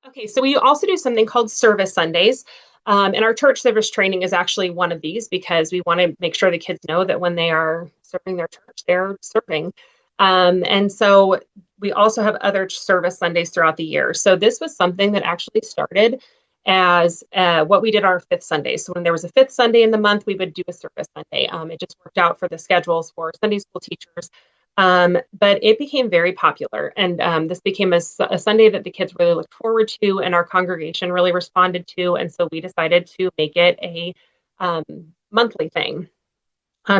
Okay, so we also do something called Service Sundays. And our church service training is actually one of these because we want to make sure the kids know that when they are serving their church, they're serving. And so we also have other service Sundays throughout the year. So this was something that actually started as what we did on our fifth Sunday. So when there was a fifth Sunday in the month, we would do a service Sunday. It just worked out for the schedules for Sunday school teachers. But it became very popular, and this became a Sunday that the kids really looked forward to, and our congregation really responded to. And so we decided to make it a um, monthly thing.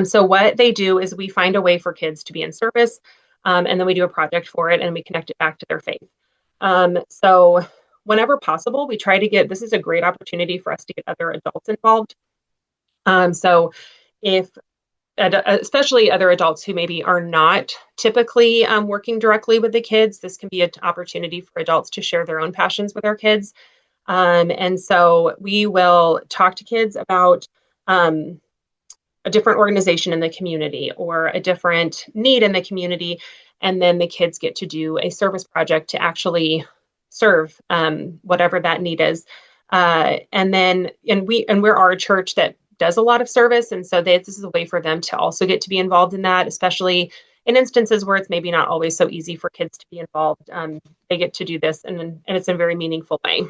So what they do is we find a way for kids to be in service, and then we do a project for it, and we connect it back to their faith. So whenever possible, we try to get. This is a great opportunity for us to get other adults involved. So if especially other adults who maybe are not typically working directly with the kids. This can be an opportunity for adults to share their own passions with our kids. And so we will talk to kids about a different organization in the community or a different need in the community. And then the kids get to do a service project to actually serve whatever that need is. And we're our church that does a lot of service, and so this is a way for them to also get to be involved in that, especially in instances where it's maybe not always so easy for kids to be involved. They get to do this, and it's in a very meaningful way.